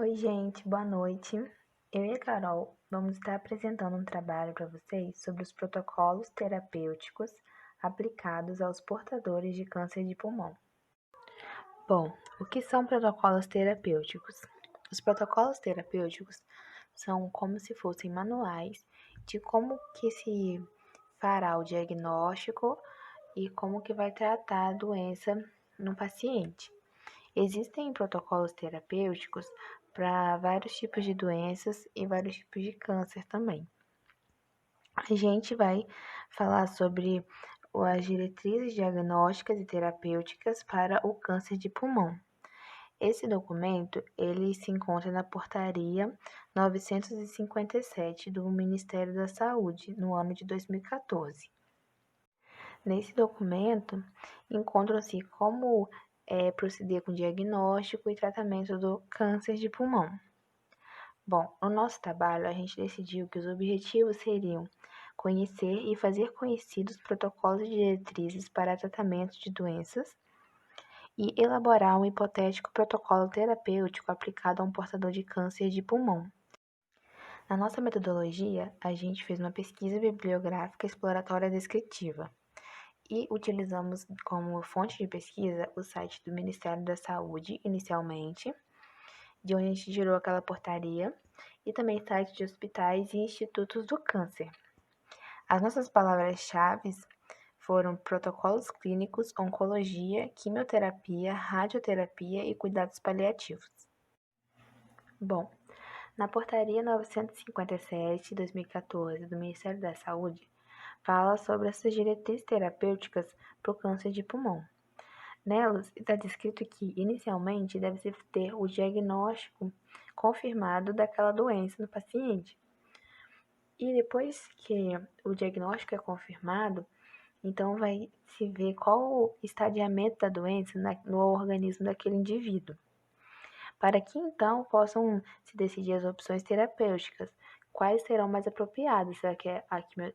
Oi, gente, boa noite. Eu e a Carol vamos estar apresentando um trabalho para vocês sobre os protocolos terapêuticos aplicados aos portadores de câncer de pulmão. Bom, o que são protocolos terapêuticos? Os protocolos terapêuticos são como se fossem manuais de como que se fará o diagnóstico e como que vai tratar a doença no paciente. Existem protocolos terapêuticos para vários tipos de doenças e vários tipos de câncer também. A gente vai falar sobre as diretrizes diagnósticas e terapêuticas para o câncer de pulmão. Esse documento, ele se encontra na portaria 957 do Ministério da Saúde, no ano de 2014. Nesse documento, encontram-se como proceder com diagnóstico e tratamento do câncer de pulmão. Bom, no nosso trabalho, a gente decidiu que os objetivos seriam conhecer e fazer conhecidos protocolos e diretrizes para tratamento de doenças e elaborar um hipotético protocolo terapêutico aplicado a um portador de câncer de pulmão. Na nossa metodologia, a gente fez uma pesquisa bibliográfica exploratória descritiva e utilizamos como fonte de pesquisa o site do Ministério da Saúde, inicialmente, de onde a gente tirou aquela portaria, e também sites de hospitais e institutos do câncer. As nossas palavras-chave foram protocolos clínicos, oncologia, quimioterapia, radioterapia e cuidados paliativos. Bom, na portaria 957, 2014, do Ministério da Saúde, fala sobre essas diretrizes terapêuticas para o câncer de pulmão. Nelas está descrito que, inicialmente, deve-se ter o diagnóstico confirmado daquela doença no paciente. E depois que o diagnóstico é confirmado, então vai se ver qual o estadiamento da doença no organismo daquele indivíduo, para que então possam se decidir as opções terapêuticas, quais serão mais apropriadas,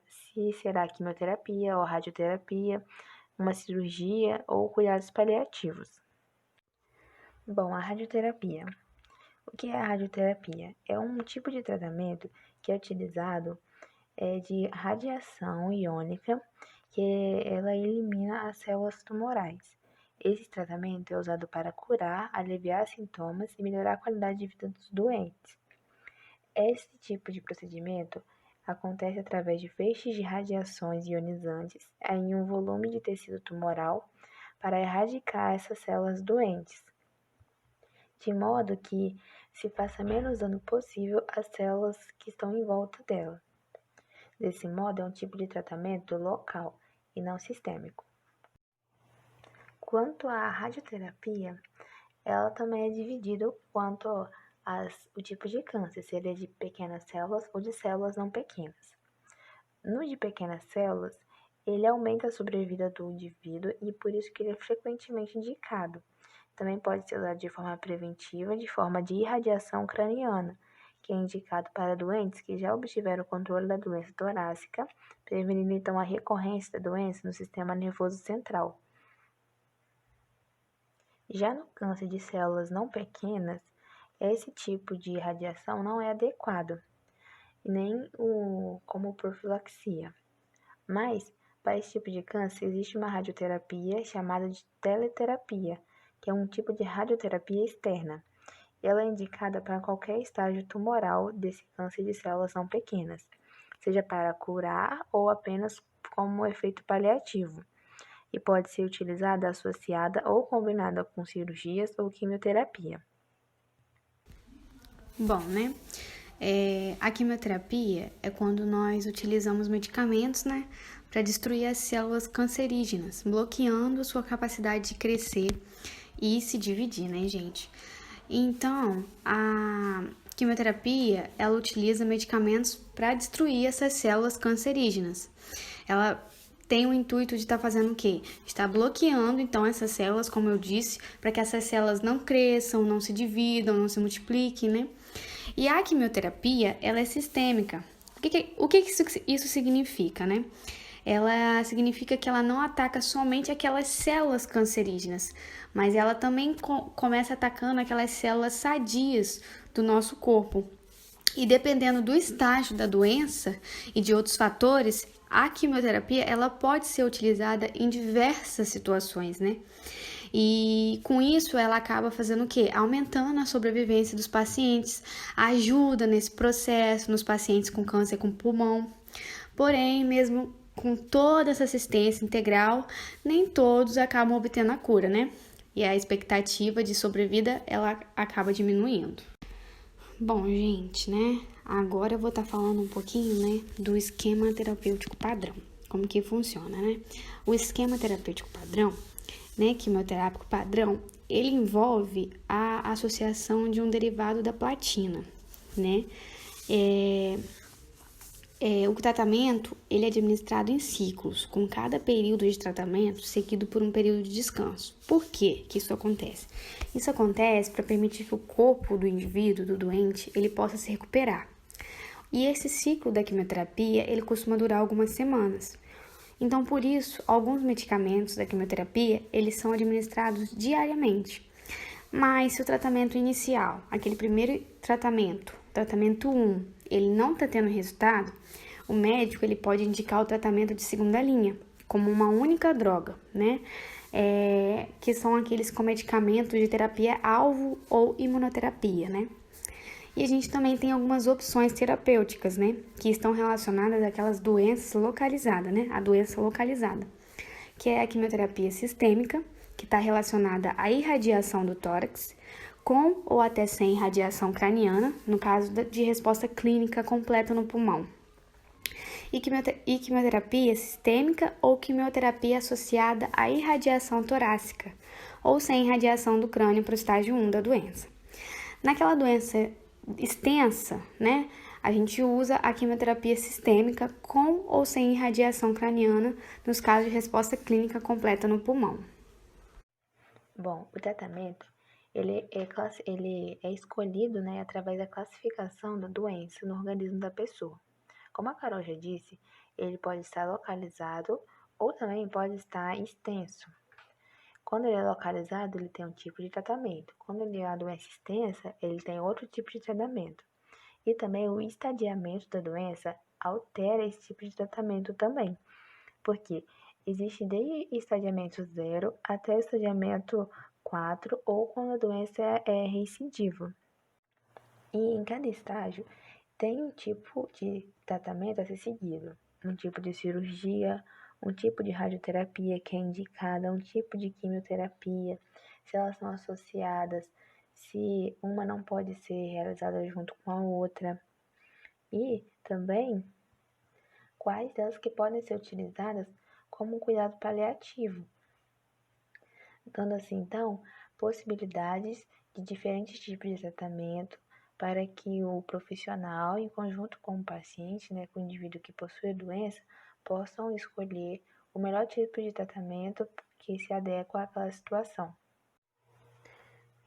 se será a quimioterapia ou a radioterapia, uma cirurgia ou cuidados paliativos. Bom, a radioterapia. O que é a radioterapia? É um tipo de tratamento que é utilizado de radiação iônica, que ela elimina as células tumorais. Esse tratamento é usado para curar, aliviar sintomas e melhorar a qualidade de vida dos doentes. Esse tipo de procedimento acontece através de feixes de radiações ionizantes em um volume de tecido tumoral para erradicar essas células doentes, de modo que se faça menos dano possível às células que estão em volta dela. Desse modo, é um tipo de tratamento local e não sistêmico. Quanto à radioterapia, ela também é dividida quanto o tipo de câncer, se ele é de pequenas células ou de células não pequenas. No de pequenas células, ele aumenta a sobrevida do indivíduo e por isso que ele é frequentemente indicado. Também pode ser usado de forma preventiva, de forma de irradiação craniana, que é indicado para doentes que já obtiveram o controle da doença torácica, prevenindo então a recorrência da doença no sistema nervoso central. Já no câncer de células não pequenas, esse tipo de radiação não é adequado, nem como profilaxia. Mas, para esse tipo de câncer, existe uma radioterapia chamada de teleterapia, que é um tipo de radioterapia externa. Ela é indicada para qualquer estágio tumoral desse câncer de células não pequenas, seja para curar ou apenas como efeito paliativo, e pode ser utilizada associada ou combinada com cirurgias ou quimioterapia. Bom, né? A quimioterapia é quando nós utilizamos medicamentos, né, para destruir as células cancerígenas, bloqueando sua capacidade de crescer e se dividir, né, gente? Então, a quimioterapia, ela utiliza medicamentos para destruir essas células cancerígenas. Ela tem o intuito de estar fazendo o quê? Está bloqueando, então, essas células, como eu disse, para que essas células não cresçam, não se dividam, não se multipliquem, né? E a quimioterapia, ela é sistêmica. O que isso significa, né? Ela significa que ela não ataca somente aquelas células cancerígenas, mas ela também começa atacando aquelas células sadias do nosso corpo. E dependendo do estágio da doença e de outros fatores, a quimioterapia ela pode ser utilizada em diversas situações, né? E com isso ela acaba fazendo o quê? Aumentando a sobrevivência dos pacientes, ajuda nesse processo nos pacientes com câncer com pulmão. Porém, mesmo com toda essa assistência integral, nem todos acabam obtendo a cura, né? E a expectativa de sobrevida ela acaba diminuindo. Bom, gente, né? Agora eu vou estar falando um pouquinho, né, do esquema terapêutico padrão. Como que funciona, né? O esquema terapêutico padrão, né, quimioterápico padrão, ele envolve a associação de um derivado da platina, né? O tratamento ele é administrado em ciclos, com cada período de tratamento seguido por um período de descanso. Por que isso acontece? Isso acontece para permitir que o corpo do indivíduo, do doente, ele possa se recuperar. E esse ciclo da quimioterapia, ele costuma durar algumas semanas. Então, por isso, alguns medicamentos da quimioterapia, eles são administrados diariamente. Mas se o tratamento inicial, aquele primeiro tratamento 1, ele não está tendo resultado, o médico ele pode indicar o tratamento de segunda linha, como uma única droga, né? Que são aqueles com medicamentos de terapia-alvo ou imunoterapia, né? E a gente também tem algumas opções terapêuticas, né? Que estão relacionadas àquelas doenças localizadas, né? A doença localizada, que é a quimioterapia sistêmica, que está relacionada à irradiação do tórax, com ou até sem irradiação craniana, no caso de resposta clínica completa no pulmão. E quimioterapia sistêmica ou quimioterapia associada à irradiação torácica, ou sem irradiação do crânio para o estágio 1 da doença. Naquela doença extensa, né, a gente usa a quimioterapia sistêmica com ou sem irradiação craniana nos casos de resposta clínica completa no pulmão. Bom, o tratamento ele é escolhido, né, através da classificação da doença no organismo da pessoa. Como a Carol já disse, ele pode estar localizado ou também pode estar extenso. Quando ele é localizado, ele tem um tipo de tratamento. Quando ele é uma doença extensa, ele tem outro tipo de tratamento. E também o estadiamento da doença altera esse tipo de tratamento também. Porque existe desde estadiamento 0 até o estadiamento 4 ou quando a doença é recidiva. E em cada estágio tem um tipo de tratamento a ser seguido. Um tipo de cirurgia, um tipo de radioterapia que é indicada, um tipo de quimioterapia, se elas são associadas, se uma não pode ser realizada junto com a outra. E também quais delas que podem ser utilizadas como um cuidado paliativo, dando assim, então, possibilidades de diferentes tipos de tratamento para que o profissional, em conjunto com o paciente, né, com o indivíduo que possui a doença, possam escolher o melhor tipo de tratamento que se adequa àquela situação.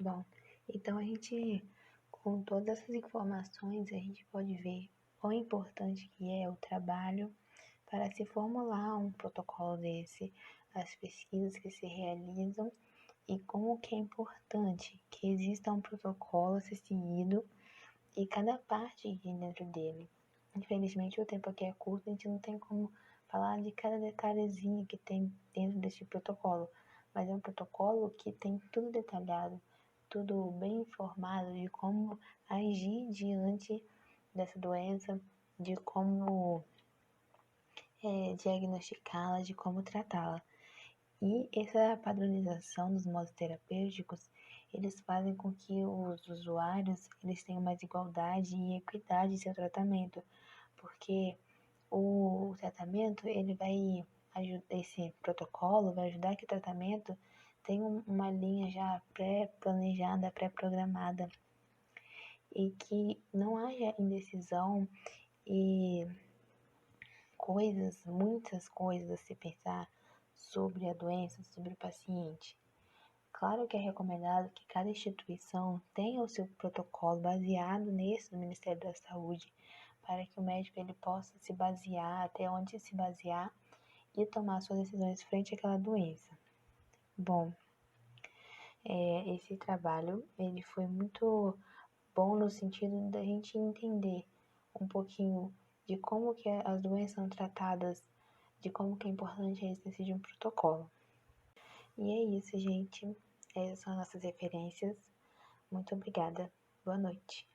Bom, então a gente, com todas essas informações, a gente pode ver quão importante que é o trabalho para se formular um protocolo desse, as pesquisas que se realizam e como que é importante que exista um protocolo a ser seguido e cada parte dentro dele. Infelizmente o tempo aqui é curto, a gente não tem como falar de cada detalhezinho que tem dentro desse protocolo, mas é um protocolo que tem tudo detalhado, tudo bem informado de como agir diante dessa doença, de como diagnosticá-la, de como tratá-la. E essa padronização dos modos terapêuticos, eles fazem com que os usuários eles tenham mais igualdade e equidade em seu tratamento, porque o tratamento ele vai esse protocolo vai ajudar que o tratamento tenha uma linha já pré-planejada, pré-programada e que não haja indecisão e muitas coisas a se pensar sobre a doença, sobre o paciente. Claro que é recomendado que cada instituição tenha o seu protocolo baseado nesse do Ministério da Saúde, para que o médico ele possa se basear, até onde se basear e tomar suas decisões frente àquela doença. Bom, esse trabalho ele foi muito bom no sentido da gente entender um pouquinho de como que as doenças são tratadas, de como que é importante a existência de um protocolo. E é isso, gente. Essas são nossas referências. Muito obrigada. Boa noite.